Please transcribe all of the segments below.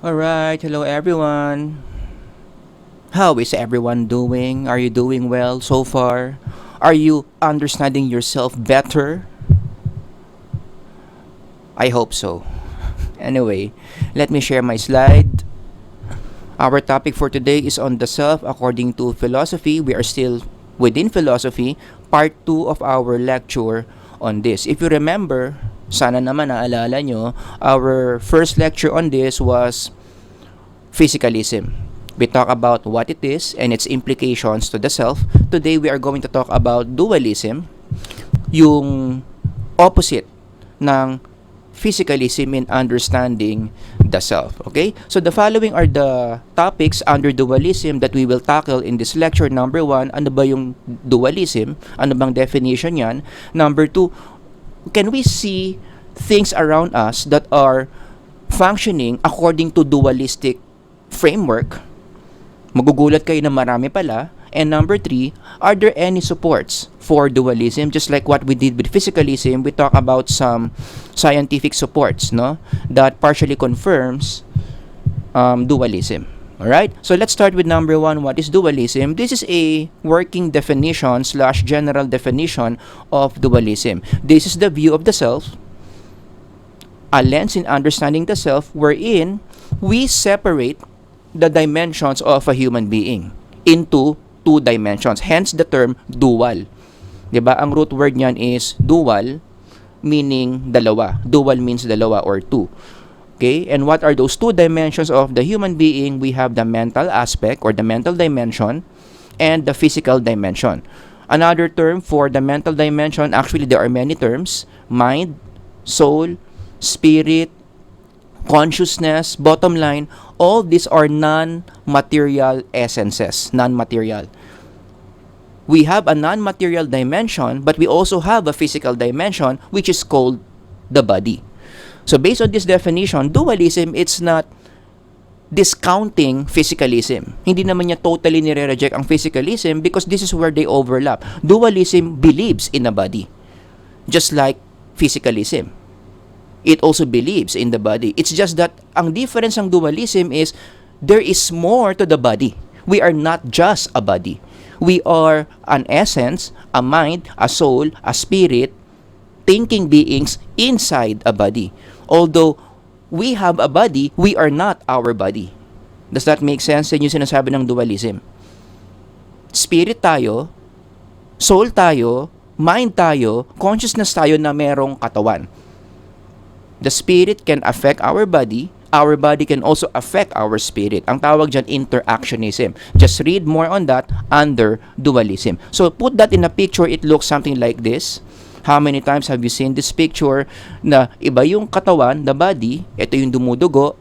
Alright, hello everyone. How is everyone doing? Are you doing well so far? Are you understanding yourself better? I hope so. Anyway, let me share my slide. Our topic for today is on the self according to philosophy. We are still within philosophy, part 2 of our lecture on this. If you remember, sana naman naalala nyo, our first lecture on this was physicalism. We talk about what it is and its implications to the self. Today we are going to talk about dualism, yung opposite ng physicalism in understanding the self. Okay? So the following are the topics under dualism that we will tackle in this lecture. Number 1, ano ba yung dualism? Ano bang definition yan? Number 2, can we see things around us that are functioning according to dualistic framework? Magugulat kayo na marami pala. And number 3, are there any supports for dualism? Just like what we did with physicalism, we talk about some scientific supports, no, that partially confirms dualism. Alright? So let's start with number 1. What is dualism? This is a working definition / general definition of dualism. This is the view of the self, a lens in understanding the self wherein we separate the dimensions of a human being into two dimensions. Hence the term dual. 'Di ba? Ang root word niyan is dual, meaning dalawa. Dual means dalawa or two. Okay? And what are those two dimensions of the human being? We have the mental aspect or the mental dimension and the physical dimension. Another term for the mental dimension, actually there are many terms: mind, soul, spirit, consciousness. Bottom line, all these are non-material essences. Non-material. We have a non-material dimension, but we also have a physical dimension, which is called the body. So based on this definition, dualism, it's not discounting physicalism. Hindi naman niya totally nire-reject ang physicalism because this is where they overlap. Dualism believes in a body, just like physicalism. It also believes in the body. It's just that ang difference ng dualism is there is more to the body. We are not just a body. We are an essence, a mind, a soul, a spirit, thinking beings inside a body. Although we have a body, we are not our body. Does that make sense? Yan yung sinasabi ng dualism. Spirit tayo, soul tayo, mind tayo, consciousness tayo na merong katawan. The spirit can affect our body can also affect our spirit. Ang tawag dyan, interactionism. Just read more on that under dualism. So put that in a picture, it looks something like this. How many times have you seen this picture na iba yung katawan, the body, ito yung dumudugo,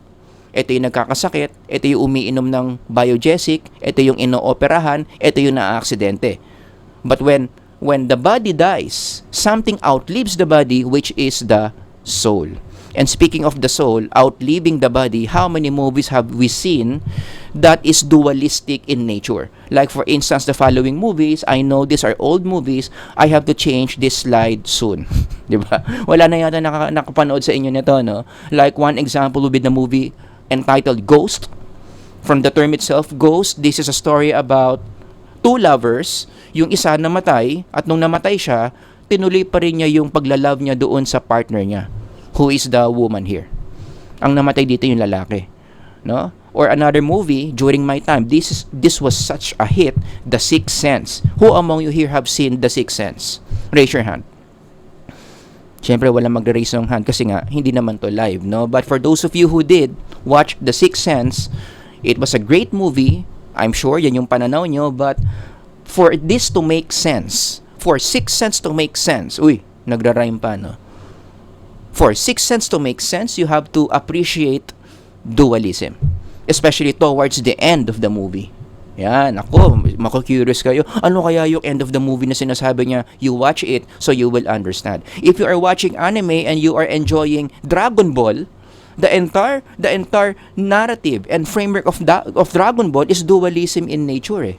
ito yung nagkakasakit, ito yung umiinom ng biogesic, ito yung inooperahan, ito yung naaaksidente. But when the body dies, something outlives the body, which is the soul. And speaking of the soul, outliving the body, how many movies have we seen that is dualistic in nature? Like for instance, the following movies, I know these are old movies, I have to change this slide soon. Diba? Wala na yata nakapanood sa inyo nito, no? Like one example would be the movie entitled Ghost. From the term itself, Ghost, this is a story about two lovers. Yung isa namatay, at nung namatay siya, tinuloy pa rin niya yung paglalove niya doon sa partner niya, who is the woman here. Ang namatay dito yung lalaki, no? Or another movie during my time, this was such a hit, The Sixth Sense. Who among you here have seen The Sixth Sense? Raise your hand. Siyempre wala magre-raise ng hand kasi nga hindi naman to live, no? But for those of you who did watch The Sixth Sense, it was a great movie. I'm sure yan yung pananaw nyo, but for this to make sense, for Sixth Sense to make sense, nagra-rhyme pa, no? For Sixth Sense to make sense, you have to appreciate dualism, especially towards the end of the movie. Yan, ako, mako-curious kayo. Ano kaya yung end of the movie na sinasabi niya? You watch it so you will understand. If you are watching anime and you are enjoying Dragon Ball, the entire narrative and framework of Dragon Ball is dualism in nature, eh.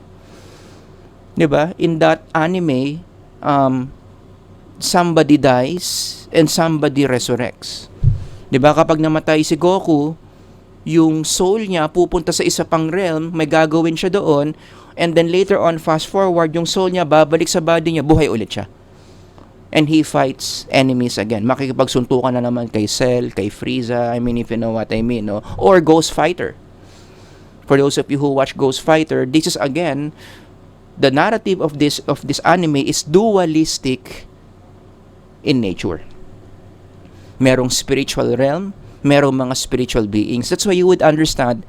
'Di ba? In that anime, somebody dies and somebody resurrects. 'Di ba? Kapag namatay si Goku, yung soul niya pupunta sa isa pang realm, may gagawin siya doon, and then later on, fast forward, yung soul niya babalik sa body niya, buhay ulit siya. And he fights enemies again. Makikipagsuntukan na naman kay Cell, kay Frieza, I mean, if you know what I mean, no? Or Ghost Fighter. For those of you who watch Ghost Fighter, this is again, the narrative of this anime is dualistic in nature. Merong spiritual realm, merong mga spiritual beings. That's why you would understand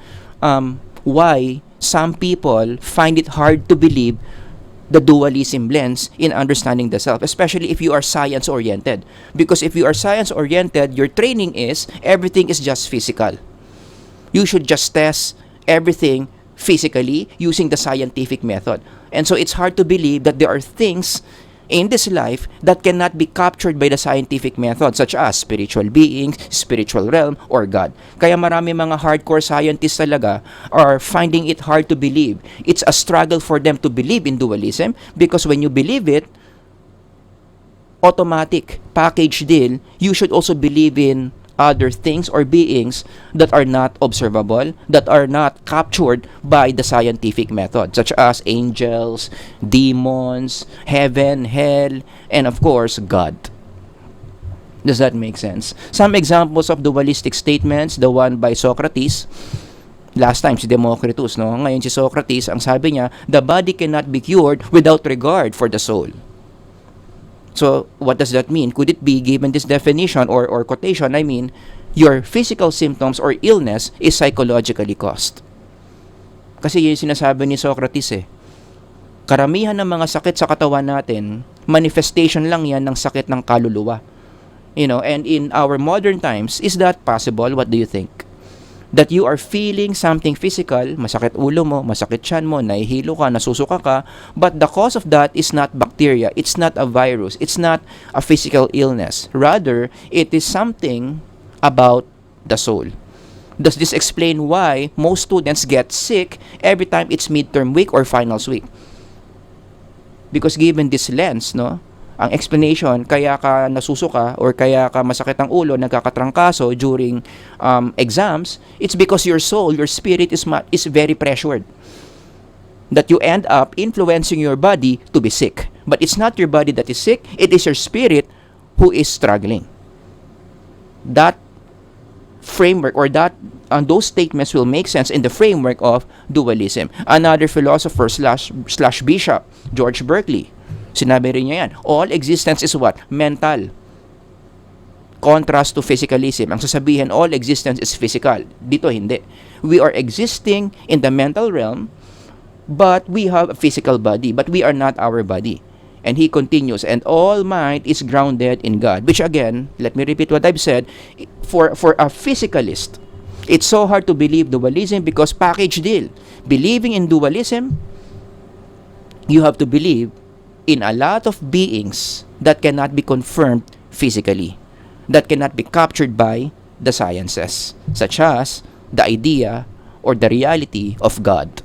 why some people find it hard to believe the dualism lens in understanding the self, especially if you are science-oriented. Because if you are science-oriented, your training is everything is just physical. You should just test everything physically using the scientific method. And so it's hard to believe that there are things in this life that cannot be captured by the scientific method, such as spiritual beings, spiritual realm, or God. Kaya marami mga hardcore scientists talaga are finding it hard to believe. It's a struggle for them to believe in dualism because when you believe it, automatic package deal, you should also believe in other things or beings that are not observable, that are not captured by the scientific method, such as angels, demons, heaven, hell, and of course, God. Does that make sense? Some examples of dualistic statements, the one by Socrates. Last time, si Democritus, no? Ngayon si Socrates, ang sabi niya, the body cannot be cured without regard for the soul. So, what does that mean? Could it be, given this definition or quotation, I mean, your physical symptoms or illness is psychologically caused. Kasi yun yung sinasabi ni Socrates eh. Karamihan ng mga sakit sa katawan natin, manifestation lang yan ng sakit ng kaluluwa. You know, and in our modern times, is that possible? What do you think? That you are feeling something physical, masakit ulo mo, masakit tiyan mo, nahihilo ka, nasusuka ka, but the cause of that is not bacteria, it's not a virus, it's not a physical illness. Rather, it is something about the soul. Does this explain why most students get sick every time it's midterm week or finals week? Because given this lens, no, ang explanation kaya ka nasusuka or kaya ka masakit ang ulo, nagkakatrangkaso during exams, it's because your soul, your spirit is very pressured. That you end up influencing your body to be sick. But it's not your body that is sick, it is your spirit who is struggling. That framework or those statements will make sense in the framework of dualism. Another philosopher slash bishop, George Berkeley, sinabi rin niya yan, all existence is what? Mental. Contrast to physicalism. Ang sasabihin, all existence is physical. Dito, hindi. We are existing in the mental realm, but we have a physical body, but we are not our body. And he continues, and all mind is grounded in God. Which again, let me repeat what I've said, for a physicalist, it's so hard to believe dualism because package deal. Believing in dualism, you have to believe in a lot of beings that cannot be confirmed physically, that cannot be captured by the sciences, such as the idea or the reality of God.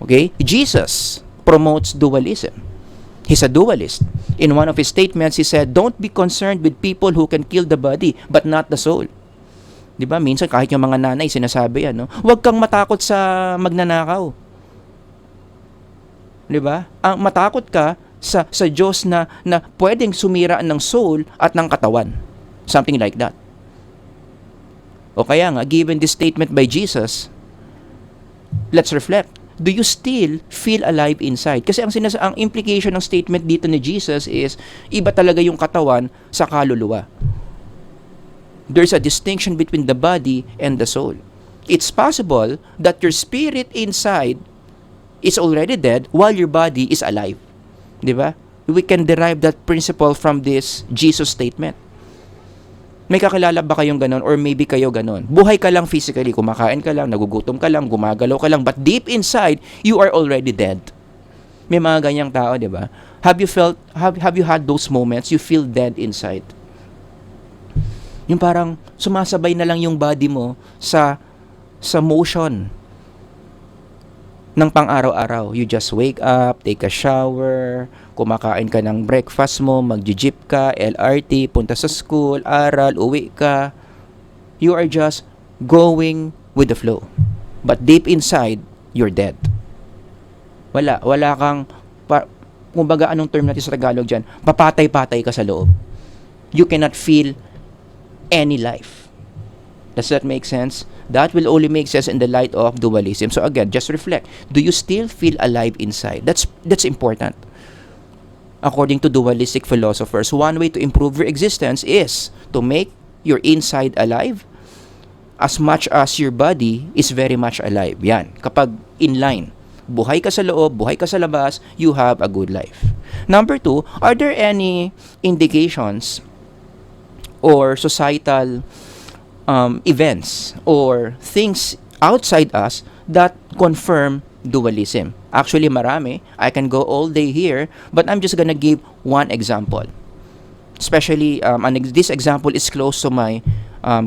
Okay? Jesus promotes dualism. He's a dualist. In one of his statements, he said, don't be concerned with people who can kill the body but not the soul. Diba? Minsan kahit yung mga nanay sinasabi yan, no? Huwag kang matakot sa magnanakaw. Diba? Ang matakot ka sa Diyos na pwedeng sumira ng soul at ng katawan. Something like that. O kaya nga, given this statement by Jesus, let's reflect. Do you still feel alive inside? Kasi ang implication ng statement dito ni Jesus is, iba talaga yung katawan sa kaluluwa. There's a distinction between the body and the soul. It's possible that your spirit inside is already dead while your body is alive. Diba? We can derive that principle from this Jesus statement. May kakilala ba kayong ganon or maybe kayo ganon? Buhay ka lang physically, kumakain ka lang, nagugutom ka lang, gumagalaw ka lang, but deep inside, you are already dead. May mga ganyang tao, diba? Have you had those moments you feel dead inside? Yung parang sumasabay na lang yung body mo sa motion ng pang-araw-araw. You just wake up, take a shower, kumakain ka ng breakfast mo, mag-jeep ka, LRT, punta sa school, aral, uwi ka. You are just going with the flow. But deep inside, you're dead. Wala kang, kumbaga anong term natin sa Tagalog dyan, papatay-patay ka sa loob. You cannot feel any life. Does that make sense? That will only make sense in the light of dualism. So again, just reflect. Do you still feel alive inside? That's important. According to dualistic philosophers, one way to improve your existence is to make your inside alive as much as your body is very much alive. Yan. Kapag in line, buhay ka sa loob, buhay ka sa labas, you have a good life. Number 2, are there any indications or societal events or things outside us that confirm dualism? Actually, marami. I can go all day here, but I'm just gonna give one example. Especially, this example is close to my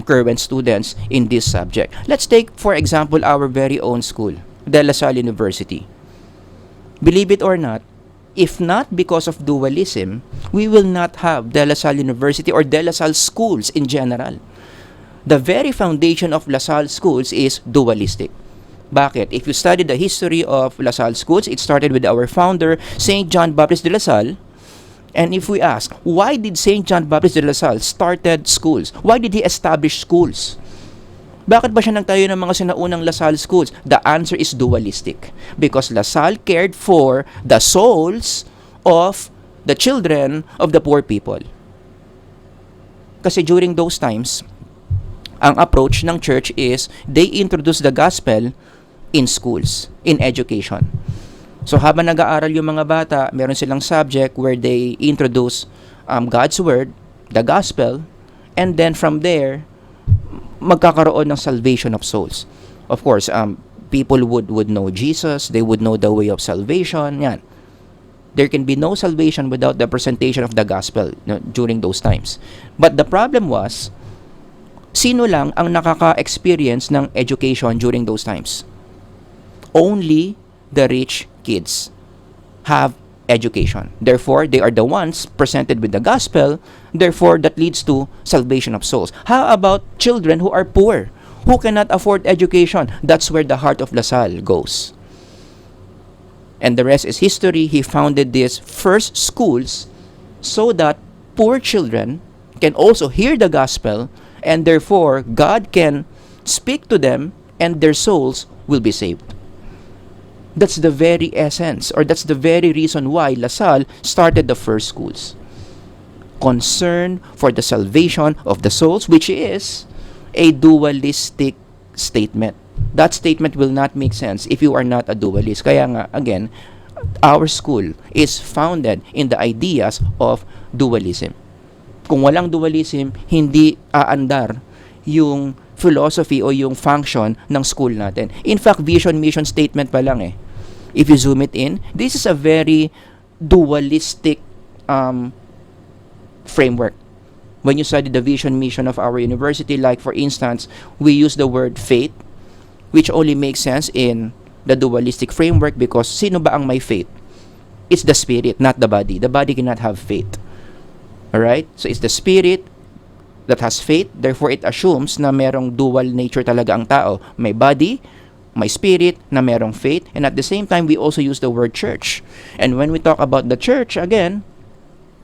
current students in this subject. Let's take, for example, our very own school, De La Salle University. Believe it or not, if not because of dualism, we will not have De La Salle University or De La Salle schools in general. The very foundation of La Salle schools is dualistic. Bakit? If you study the history of La Salle schools, it started with our founder, Saint John Baptist de La Salle. And if we ask, why did Saint John Baptist de La Salle started schools? Why did he establish schools? Bakit ba siya nagtayo ng mga sinaunang La Salle schools? The answer is dualistic. Because La Salle cared for the souls of the children of the poor people. Kasi during those times, ang approach ng church is they introduce the gospel in schools, in education. So habang nag-aaral yung mga bata, meron silang subject where they introduce God's word, the gospel, and then from there, magkakaroon ng salvation of souls. Of course, people would know Jesus, they would know the way of salvation. Yan. There can be no salvation without the presentation of the gospel, during those times. But the problem was, sino lang ang nakaka-experience ng education during those times? Only the rich kids have education. Therefore, they are the ones presented with the gospel. Therefore, that leads to salvation of souls. How about children who are poor, who cannot afford education? That's where the heart of La Salle goes. And the rest is history. He founded these first schools so that poor children can also hear the gospel, and therefore, God can speak to them and their souls will be saved. That's the very essence, or that's the very reason why La Salle started the first schools. Concern for the salvation of the souls, which is a dualistic statement. That statement will not make sense if you are not a dualist. Kaya nga, again, our school is founded in the ideas of dualism. Kung walang dualism, hindi aandar yung philosophy o yung function ng school natin. In fact, vision, mission statement pa lang eh. If you zoom it in, this is a very dualistic framework. When you study the vision, mission of our university, like for instance, we use the word faith, which only makes sense in the dualistic framework because sino ba ang may faith? It's the spirit, not the body. The body cannot have faith. Alright? So it's the spirit that has faith. Therefore, it assumes na merong dual nature talaga ang tao. May body, may spirit, na merong faith. And at the same time, we also use the word church. And when we talk about the church, again,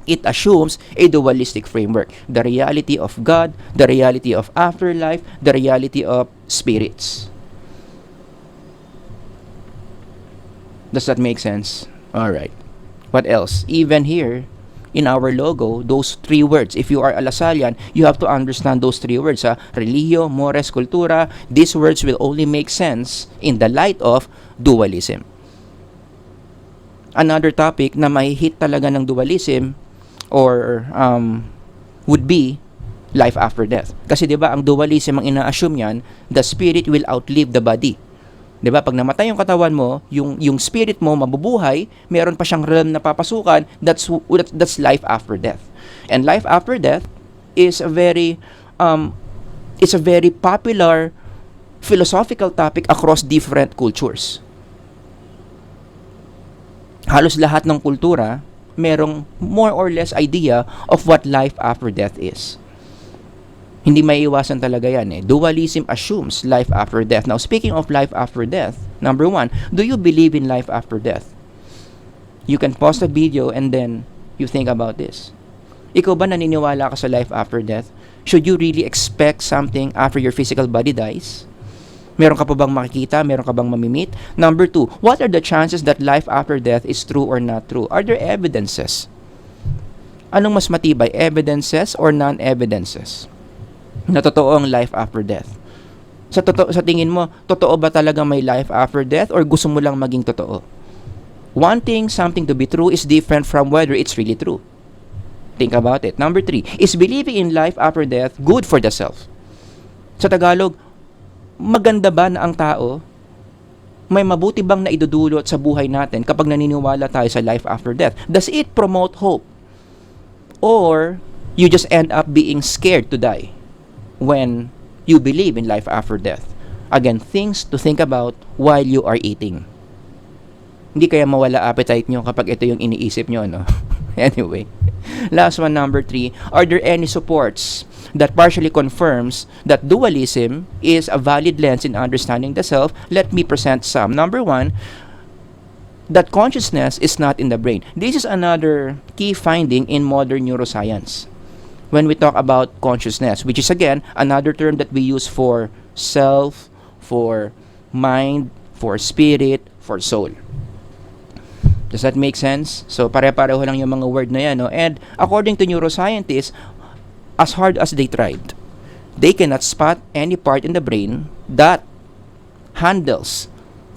it assumes a dualistic framework. The reality of God, the reality of afterlife, the reality of spirits. Does that make sense? Alright. What else? Even here, in our logo, those three words. If you are a Lasallian, you have to understand those three words. Religio, mores, cultura. These words will only make sense in the light of dualism. Another topic na may hit talaga ng dualism or would be life after death. Kasi 'di ba ang dualism ang ina-assume niyan, the spirit will outlive the body. 'Di ba? Pag namatay yung katawan mo, yung spirit mo mabubuhay, meron pa siyang realm na papasukan, that's life after death. And life after death is a very popular philosophical topic across different cultures. Halos lahat ng kultura merong more or less idea of what life after death is. Hindi maiiwasan talaga yan eh. Dualism assumes life after death. Now, speaking of life after death, number one, do you believe in life after death? You can pause the video and then you think about this. Ikaw ba naniniwala ka sa life after death? Should you really expect something after your physical body dies? Meron ka pa bang makikita? Meron ka bang mamimit? Number two, what are the chances that life after death is true or not true? Are there evidences? Anong mas matibay, evidences or non-evidences na totoo ang life after death? Sa tingin mo, totoo ba talaga may life after death or gusto mo lang maging totoo? Wanting something to be true is different from whether it's really true. Think about it. Number three, is believing in life after death good for the self? Sa Tagalog, maganda ba na ang tao may mabuti bang naidudulot sa buhay natin kapag naniniwala tayo sa life after death? Does it promote hope? Or you just end up being scared to die when you believe in life after death? Again, things to think about while you are eating. Hindi kaya mawala appetite nyo kapag ito yung iniisip nyo, no? Anyway, last one, number three, are there any supports that partially confirms that dualism is a valid lens in understanding the self? Let me present some. Number one, that consciousness is not in the brain. This is another key finding in modern neuroscience. When we talk about consciousness, which is again another term that we use for self, for mind, for spirit, for soul. Does that make sense? So pare-pareho lang yung mga word na yan, no? And according to neuroscientists, as hard as they tried, they cannot spot any part in the brain that handles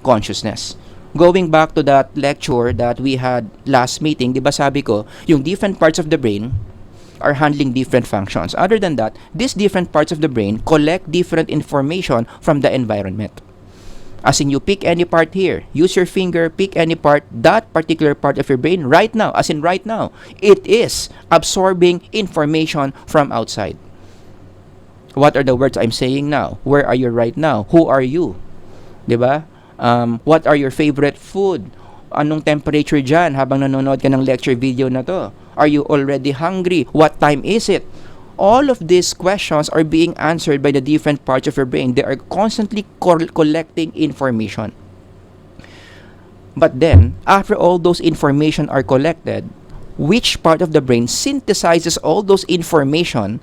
consciousness. Going back to that lecture that we had last meeting, di ba sabi ko, yung different parts of the brain are handling different functions. Other than that, these different parts of the brain collect different information from the environment. As in, you pick any part here, use your finger, pick any part, that particular part of your brain right now, as in right now, it is absorbing information from outside. What are the words I'm saying now? Where are you right now? Who are you? Diba? What are your favorite food? Anong temperature dyan habang nanonood ka ng lecture video na to? Are you already hungry? What time is it? All of these questions are being answered by the different parts of your brain. They are constantly collecting information. But then, after all those information are collected, which part of the brain synthesizes all those information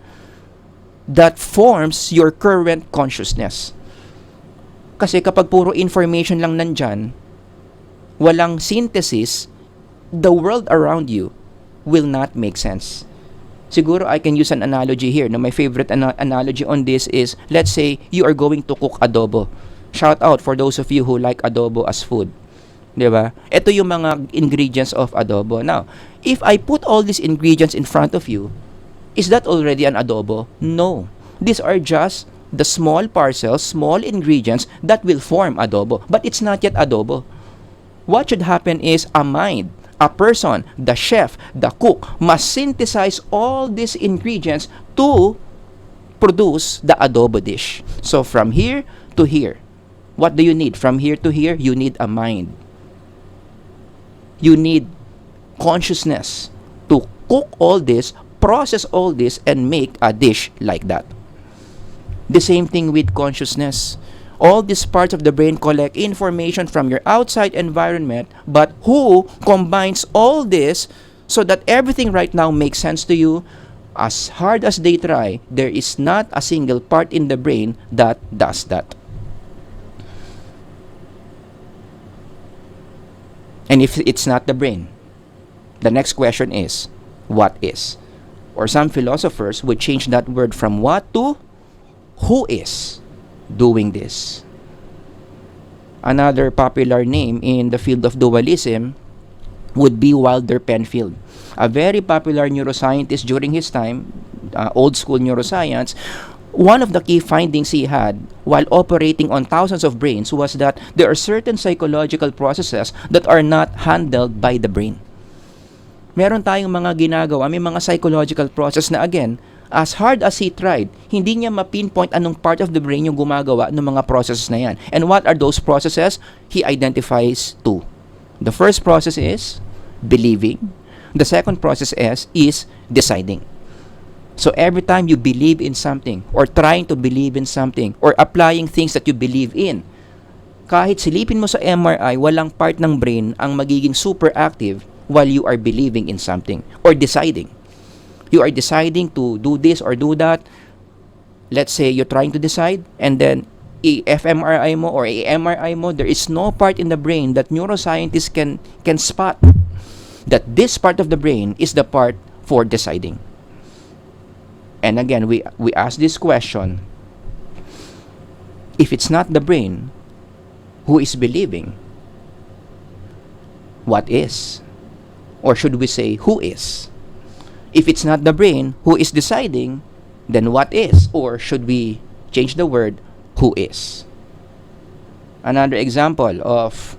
that forms your current consciousness? Kasi kapag puro information lang nandyan, walang synthesis, the world around you will not make sense. Siguro I can use an analogy here. No, my favorite analogy on this is, let's say you are going to cook adobo. Shout out for those of you who like adobo as food. Diba? Ito yung mga ingredients of adobo. Now, if I put all these ingredients in front of you, is that already an adobo? No. These are just the small parcels, small ingredients that will form adobo. But it's not yet adobo. What should happen is a mind, a person, the chef, the cook must synthesize all these ingredients to produce the adobo dish. So from here to here, what do you need? From here to here, you need a mind. You need consciousness to cook all this, process all this, and make a dish like that. The same thing with consciousness. All these parts of the brain collect information from your outside environment, but who combines all this so that everything right now makes sense to you? As hard as they try, there is not a single part in the brain that does that. And if it's not the brain, the next question is, what is? Or some philosophers would change that word from what to who is doing this. Another popular name in the field of dualism would be Wilder Penfield, a very popular neuroscientist during his time, old school neuroscience. One of the key findings he had while operating on thousands of brains was that there are certain psychological processes that are not handled by the brain. Meron tayong mga ginagawa, may mga psychological process na again, as hard as he tried, hindi niya ma-pinpoint anong part of the brain yung gumagawa ng mga processes na yan. And what are those processes? He identifies two. The first process is believing. The second process is deciding. So every time you believe in something or trying to believe in something or applying things that you believe in, kahit silipin mo sa MRI, walang part ng brain ang magiging super active while you are believing in something or deciding. You are deciding to do this or do that. Let's say you're trying to decide and then fMRI mo or MRI mo, there is no part in the brain that neuroscientists can spot that this part of the brain is the part for deciding. And again, we ask this question, if it's not the brain who is believing, what is? Or should we say, who is? If it's not the brain who is deciding, then what is? Or should we change the word, who is? Another example of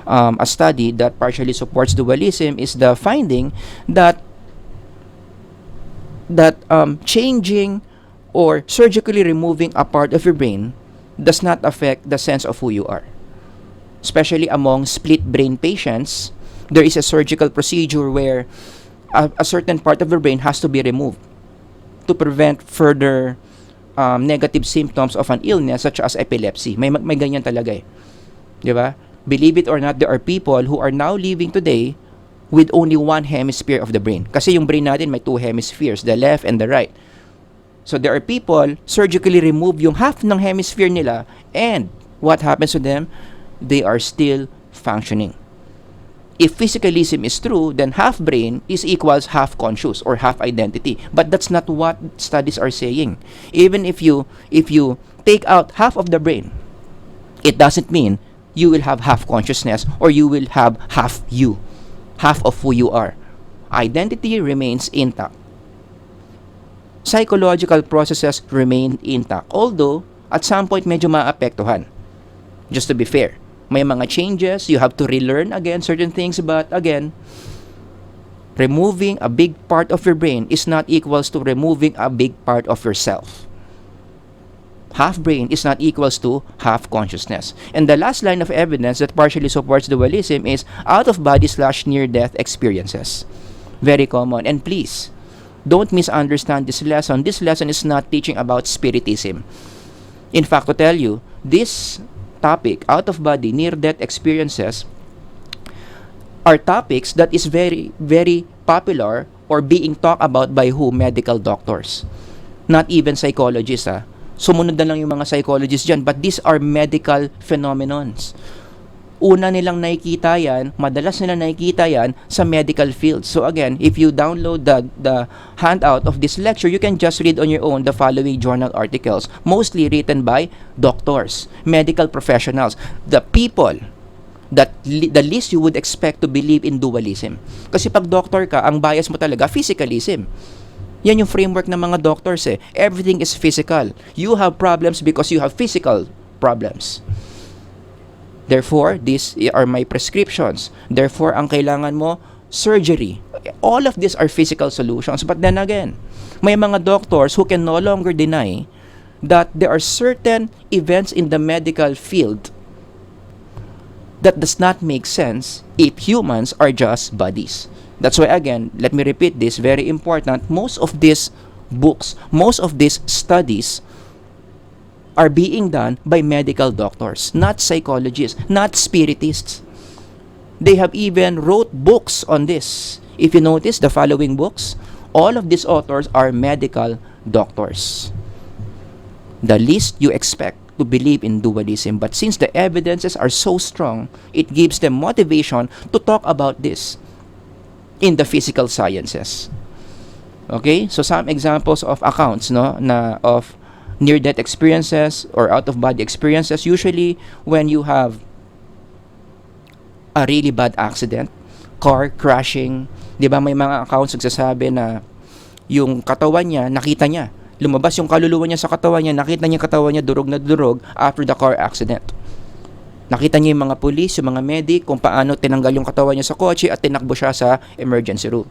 a study that partially supports dualism is the finding that changing or surgically removing a part of your brain does not affect the sense of who you are. Especially among split brain patients, there is a surgical procedure where a certain part of the brain has to be removed to prevent further negative symptoms of an illness such as epilepsy. May ganyan talaga eh. Di ba? Believe it or not, there are people who are now living today with only one hemisphere of the brain. Kasi yung brain natin may two hemispheres, the left and the right. So there are people surgically remove yung half ng hemisphere nila, and what happens to them? They are still functioning. If physicalism is true, then half brain is equals half conscious or half identity. But that's not what studies are saying. Even if you take out half of the brain, it doesn't mean you will have half consciousness or you will have half you, half of who you are. Identity remains intact. Psychological processes remain intact. Although, at some point, medyo maapektuhan. Just to be fair. May mga changes, you have to relearn again certain things, but again, removing a big part of your brain is not equals to removing a big part of yourself. Half brain is not equals to half consciousness. And the last line of evidence that partially supports dualism is out-of-body/near-death experiences. Very common. And please, don't misunderstand this lesson. This lesson is not teaching about spiritism. In fact, to tell you, this topic, out-of-body, near-death experiences, are topics that is very, very popular or being talked about by who? Medical doctors. Not even psychologists. Sumunod na lang yung mga psychologists dyan. But these are medical phenomenons. Una nilang nakikita yan, madalas nilang nakikita yan sa medical field. So again, if you download the handout of this lecture, you can just read on your own the following journal articles, mostly written by doctors, medical professionals, the people that the least you would expect to believe in dualism. Kasi pag doctor ka, ang bias mo talaga, physicalism. Yan yung framework ng mga doctors eh. Everything is physical. You have problems because you have physical problems. Therefore, these are my prescriptions. Therefore, ang kailangan mo, surgery. All of these are physical solutions. But then again, may mga doctors who can no longer deny that there are certain events in the medical field that does not make sense if humans are just bodies. That's why, again, let me repeat this, very important, most of these books, most of these studies are being done by medical doctors, not psychologists, not spiritists. They have even wrote books on this. If you notice the following books, all of these authors are medical doctors. The least you expect to believe in dualism, but since the evidences are so strong, it gives them motivation to talk about this in the physical sciences. Okay? So some examples of accounts of near-death experiences or out-of-body experiences, usually when you have a really bad accident, car crashing, di ba may mga accounts nagsasabi na yung katawan niya, nakita niya, lumabas yung kaluluwa niya sa katawan niya, nakita niya katawan niya durog na durog after the car accident. Nakita niya yung mga police, yung mga medic, kung paano tinanggal yung katawan niya sa kotse at tinakbo siya sa emergency room.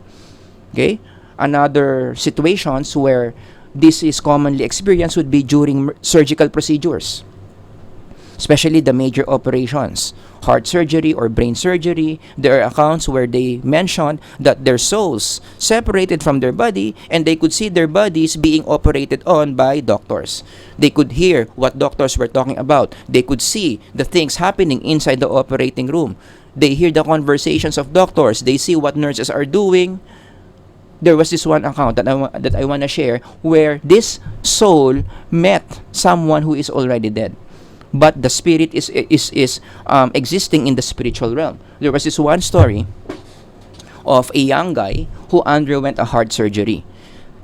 Okay? Another situations where this is commonly experienced would be during surgical procedures. especially the major operations, heart surgery or brain surgery. There are accounts where they mentioned that their souls separated from their body and they could see their bodies being operated on by doctors. They could hear what doctors were talking about. They could see the things happening inside the operating room. They hear the conversations of doctors. They see what nurses are doing. There was this one account that I want to share where this soul met someone who is already dead, but the spirit is existing in the spiritual realm. There was this one story of a young guy who underwent a heart surgery.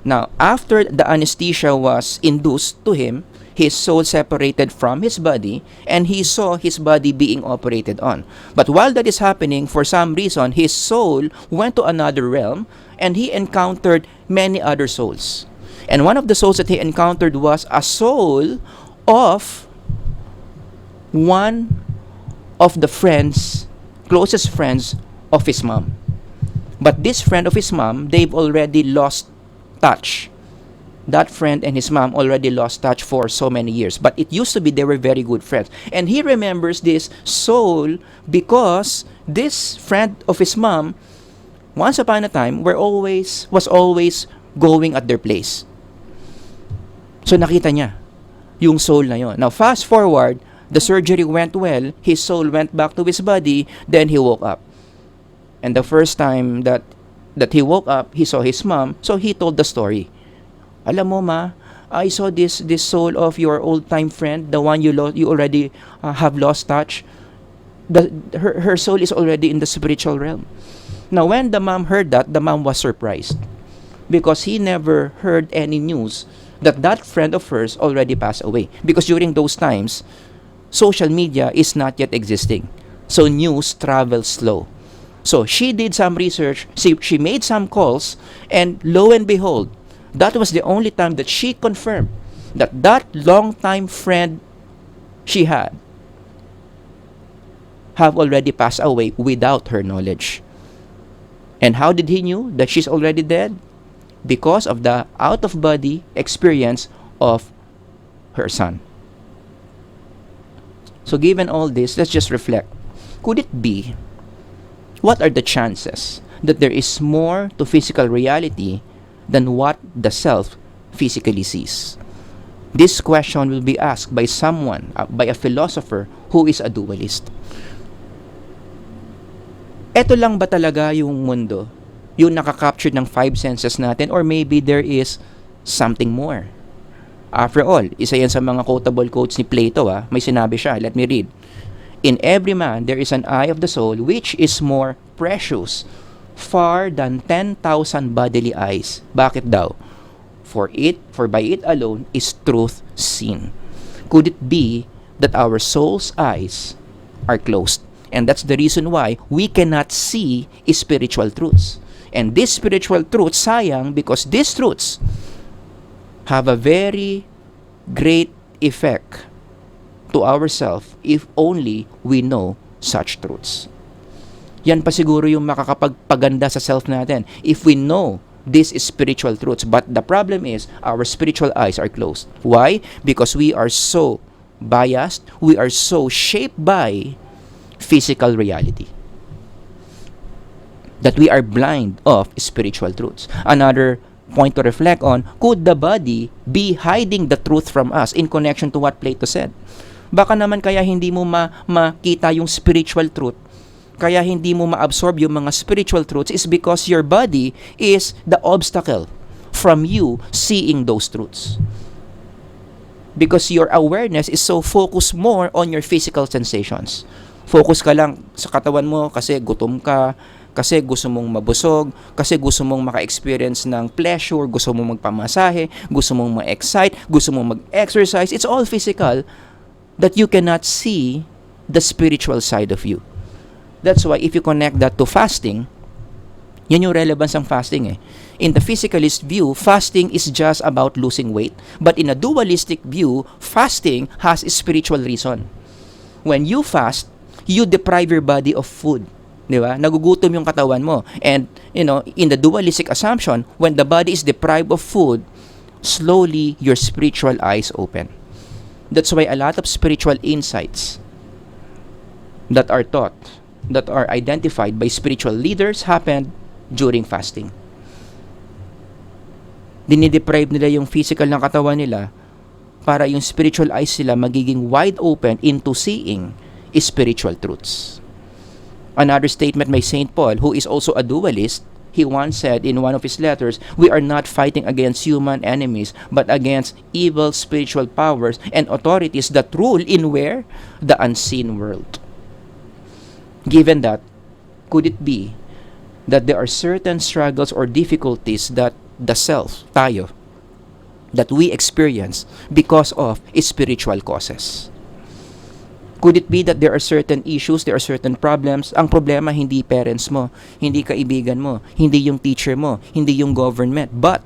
Now, after the anesthesia was induced to him, his soul separated from his body and he saw his body being operated on. But while that is happening, for some reason, his soul went to another realm and he encountered many other souls. And one of the souls that he encountered was a soul of one of the friends, closest friends of his mom. But this friend of his mom, they've already lost touch. That friend and his mom already lost touch for so many years. But it used to be they were very good friends. And he remembers this soul because this friend of his mom, once upon a time, was always going at their place. So nakita niya yung soul na yon. Now fast forward, the surgery went well, his soul went back to his body, then he woke up. And the first time that he woke up, he saw his mom, so he told the story. Alam mo ma, I saw this soul of your old-time friend, the one you already have lost touch. Her soul is already in the spiritual realm. Now when the mom heard that, the mom was surprised because he never heard any news that friend of hers already passed away. Because during those times, social media is not yet existing. So news travels slow. So she did some research, she made some calls, and lo and behold, that was the only time that she confirmed that long-time friend she had have already passed away without her knowledge. And how did he knew that she's already dead? Because of the out-of-body experience of her son. So given all this, let's just reflect. Could it be, what are the chances that there is more to physical reality than what the self physically sees? This question will be asked by someone, by a philosopher who is a dualist. Eto lang ba talaga yung mundo? Yung nakakapture ng five senses natin? Or maybe there is something more? After all, isa yan sa mga quotable quotes ni Plato. May sinabi siya, let me read. In every man, there is an eye of the soul which is more precious far than 10,000 bodily eyes. Bakit daw? For by it alone is truth seen. Could it be that our soul's eyes are closed? And that's the reason why we cannot see spiritual truths. And these spiritual truths, sayang, because these truths have a very great effect to ourselves if only we know such truths. Yan pa siguro yung makakapagpaganda sa self natin if we know these spiritual truths. But the problem is our spiritual eyes are closed. Why? Because we are so biased, we are so shaped by physical reality that we are blind of spiritual truths. Another point to reflect on, could the body be hiding the truth from us in connection to what Plato said? Baka naman kaya hindi mo makita yung spiritual truth, kaya hindi mo ma-absorb yung mga spiritual truths is because your body is the obstacle from you seeing those truths. Because your awareness is so focused more on your physical sensations. Focus ka lang sa katawan mo kasi gutom ka, kasi gusto mong mabusog, kasi gusto mong maka-experience ng pleasure, gusto mong magpamasahe, gusto mong ma-excite, gusto mong mag-exercise. It's all physical that you cannot see the spiritual side of you. That's why if you connect that to fasting, yan yung relevance ng fasting eh. In the physicalist view, fasting is just about losing weight. But in a dualistic view, fasting has a spiritual reason. When you fast, you deprive your body of food. Di ba? Nagugutom yung katawan mo. And, in the dualistic assumption, when the body is deprived of food, slowly your spiritual eyes open. That's why a lot of spiritual insights that are taught, that are identified by spiritual leaders happened during fasting. Dinideprive nila yung physical ng katawan nila para yung spiritual eyes sila magiging wide open into seeing spiritual truths. Another statement by St. Paul, who is also a dualist, he once said in one of his letters, "We are not fighting against human enemies, but against evil spiritual powers and authorities that rule in where? The unseen world." Given that, could it be that there are certain struggles or difficulties that the self, tayo, that we experience because of spiritual causes? Could it be that there are certain issues, there are certain problems? Ang problema hindi parents mo, hindi kaibigan mo, hindi yung teacher mo, hindi yung government, but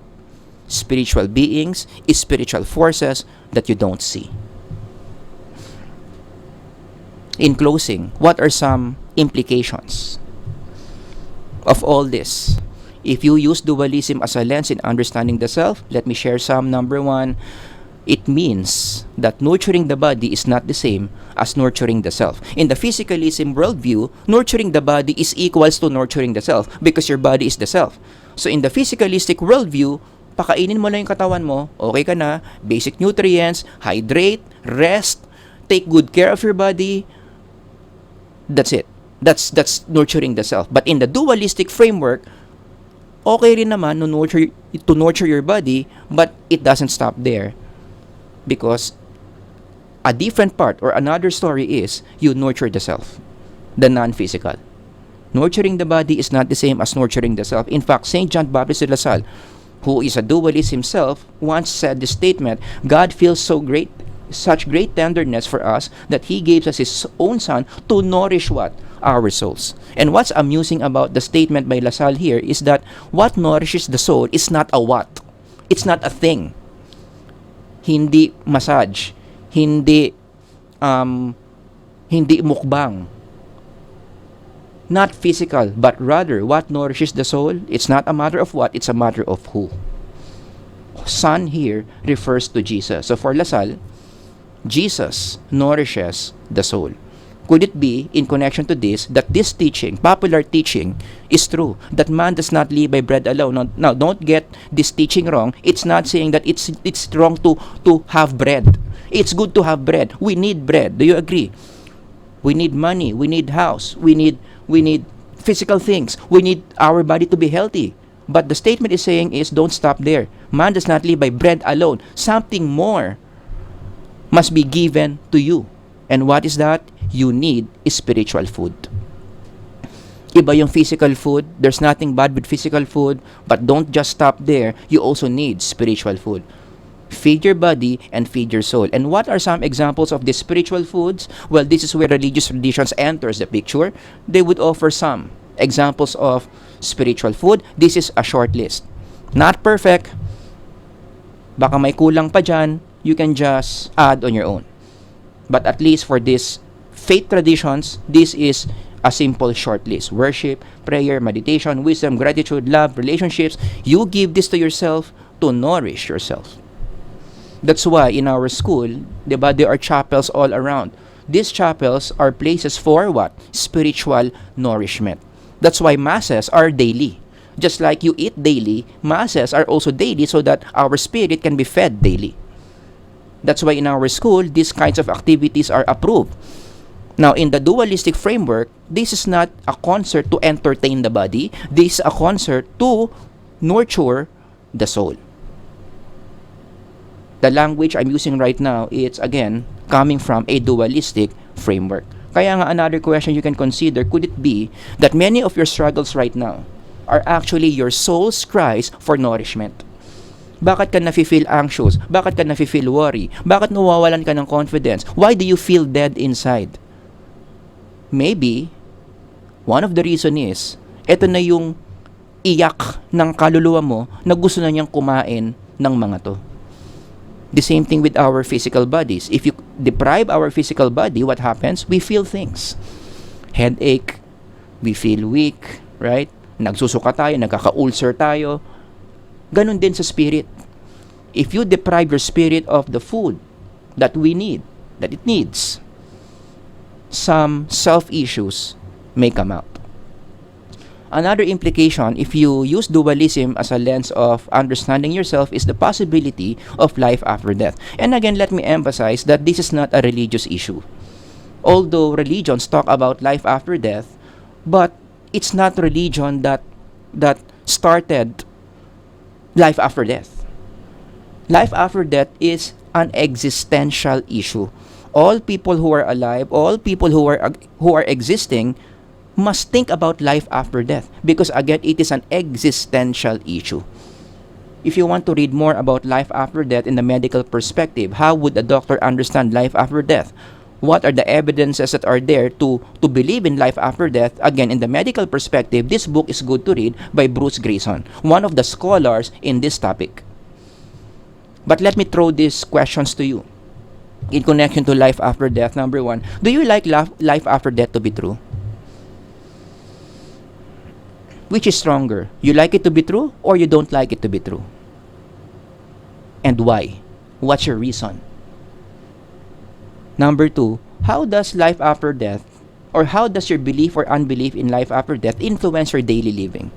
spiritual beings, spiritual forces that you don't see. In closing, what are some implications of all this? If you use dualism as a lens in understanding the self, let me share some. Number one, it means that nurturing the body is not the same as nurturing the self. In the physicalism worldview, nurturing the body is equals to nurturing the self because your body is the self. So in the physicalistic worldview, pakainin mo lang yung katawan mo, okay ka na, basic nutrients, hydrate, rest, take good care of your body. That's it. That's nurturing the self. But in the dualistic framework, okay rin naman to nurture your body, but it doesn't stop there. Because a different part or another story is you nurture the self, the non-physical. Nurturing the body is not the same as nurturing the self. In fact, St. John Baptist de La Salle, who is a dualist himself, once said this statement, "God feels such great tenderness for us that He gave us His own Son to nourish what? Our souls." And what's amusing about the statement by La Salle here is that what nourishes the soul is not a what. It's not a thing. Hindi massage, hindi mukbang. Not physical, but rather what nourishes the soul, it's not a matter of what, it's a matter of who. Son here refers to Jesus. So for La Salle, Jesus nourishes the soul. Could it be, in connection to this, that this teaching, popular teaching, is true? That man does not live by bread alone. Now, don't get this teaching wrong. It's not saying that it's wrong to have bread. It's good to have bread. We need bread. Do you agree? We need money. We need house. We need physical things. We need our body to be healthy. But the statement is saying is, don't stop there. Man does not live by bread alone. Something more must be given to you. And what is that? You need spiritual food. Iba yung physical food. There's nothing bad with physical food. But don't just stop there. You also need spiritual food. Feed your body and feed your soul. And what are some examples of these spiritual foods? Well, this is where religious traditions enters the picture. They would offer some examples of spiritual food. This is a short list. Not perfect. Baka may kulang pa dyan. You can just add on your own. But at least for this faith traditions, this is a simple short list. Worship, prayer, meditation, wisdom, gratitude, love, relationships. You give this to yourself to nourish yourself. That's why in our school, diba, there are chapels all around. These chapels are places for what? Spiritual nourishment. That's why masses are daily. Just like you eat daily, masses are also daily so that our spirit can be fed daily. That's why in our school, these kinds of activities are approved. Now, in the dualistic framework, this is not a concert to entertain the body. This is a concert to nurture the soul. The language I'm using right now, it's again coming from a dualistic framework. Kaya nga another question you can consider, could it be that many of your struggles right now are actually your soul's cries for nourishment? Bakit ka nafe-feel anxious? Bakit ka nafe-feel worry? Bakit nawawalan ka ng confidence? Why do you feel dead inside? Maybe, one of the reason is, eto na yung iyak ng kaluluwa mo na gusto na niyang kumain ng mga to. The same thing with our physical bodies. If you deprive our physical body, what happens? We feel things. Headache, we feel weak, right? Nagsusuka tayo, nagkaka-ulcer tayo. Ganun din sa spirit. If you deprive your spirit of the food that it needs, some self-issues may come out. Another implication, if you use dualism as a lens of understanding yourself, is the possibility of life after death. And again, let me emphasize that this is not a religious issue. Although religions talk about life after death, but it's not religion that started life after death. Life after death is an existential issue. All people who are alive, all people who are existing must think about life after death, because again, it is an existential issue. If you want to read more about life after death in the medical perspective, how would a doctor understand life after death? What are the evidences that are there to believe in life after death? Again, in the medical perspective, this book is good to read by Bruce Grayson, one of the scholars in this topic. But let me throw these questions to you in connection to life after death. Number one, do you like life after death to be true? Which is stronger? You like it to be true or you don't like it to be true? And why? What's your reason? Number two, how does life after death, or how does your belief or unbelief in life after death influence your daily living?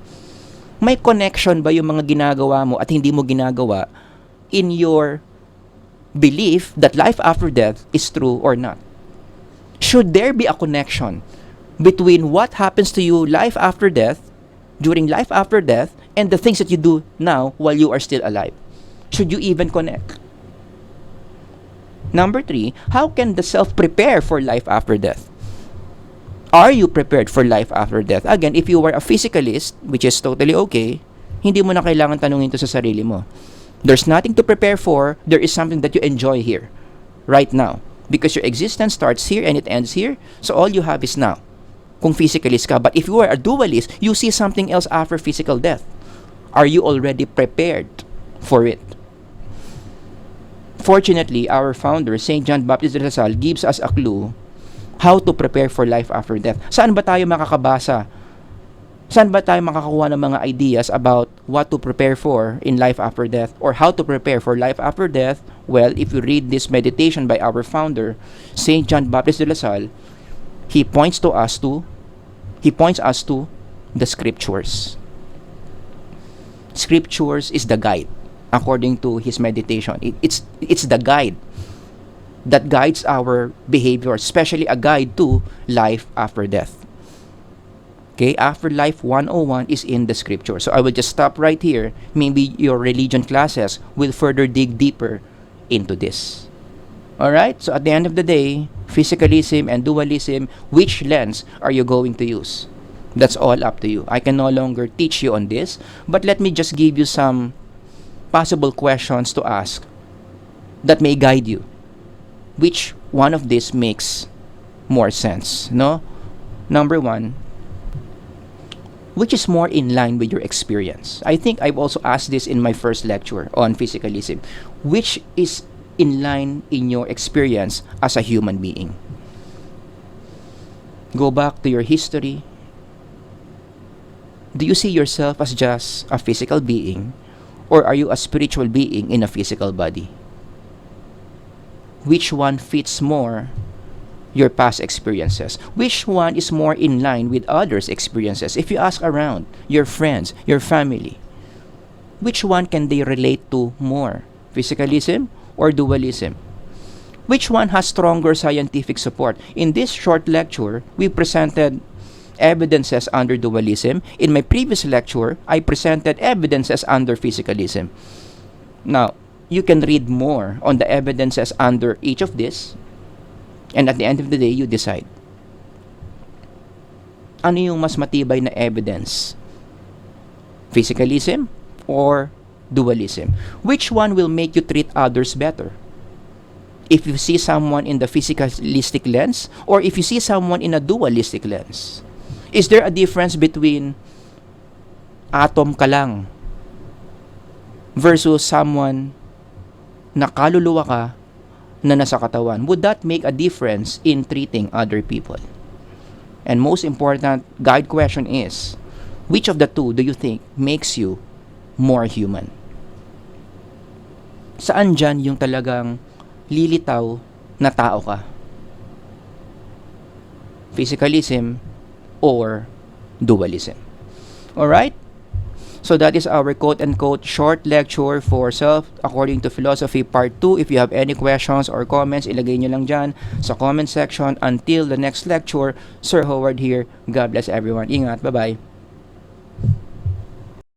May connection ba yung mga ginagawa mo at hindi mo ginagawa in your belief that life after death is true or not? Should there be a connection between what happens to you life after death, during life after death, and the things that you do now while you are still alive? Should you even connect? Number three, how can the self prepare for life after death? Are you prepared for life after death? Again, if you are a physicalist, which is totally okay, hindi mo na kailangan tanungin to sa sarili mo. There's nothing to prepare for. There is something that you enjoy here, right now. Because your existence starts here and it ends here. So all you have is now. Kung physicalist ka. But if you are a dualist, you see something else after physical death. Are you already prepared for it? Fortunately, our founder, St. John Baptist de la Salle, gives us a clue how to prepare for life after death. Saan ba tayo makakabasa? Saan ba tayo makakakuha ng mga ideas about what to prepare for in life after death, or how to prepare for life after death? Well, if you read this meditation by our founder, St. John Baptist de la Salle, he points us to the scriptures. Scriptures is the guide. According to his meditation, it's the guide that guides our behavior, especially a guide to life after death. Okay, Afterlife 101 is in the scripture. So I will just stop right here. Maybe your religion classes will further dig deeper into this. Alright, so at the end of the day, physicalism and dualism, which lens are you going to use? That's all up to you. I can no longer teach you on this, but let me just give you some possible questions to ask that may guide you. Which one of these makes more sense? No? Number one, which is more in line with your experience? I think I've also asked this in my first lecture on physicalism. Which is in line in your experience as a human being? Go back to your history. Do you see yourself as just a physical being, or are you a spiritual being in a physical body? Which one fits more your past experiences? Which one is more in line with others' experiences? If you ask around your friends, your family, which one can they relate to more? Physicalism or dualism? Which one has stronger scientific support? In this short lecture, we presented evidences under dualism. In my previous lecture, I presented evidences under physicalism. Now, you can read more on the evidences under each of this, and at the end of the day, you decide. Ano yung mas matibay na evidence? Physicalism or dualism? Which one will make you treat others better? If you see someone in the physicalistic lens, or if you see someone in a dualistic lens? Is there a difference between atom ka lang versus someone na kaluluwa ka na nasa katawan? Would that make a difference in treating other people? And most important guide question is, which of the two do you think makes you more human? Saan dyan yung talagang lilitaw na tao ka. Physicalism or dualism. Alright? So that is our quote-unquote short lecture for Self According to Philosophy Part 2. If you have any questions or comments, ilagay nyo lang dyan sa comment section. Until the next lecture, Sir Howard here. God bless everyone. Ingat. Bye-bye.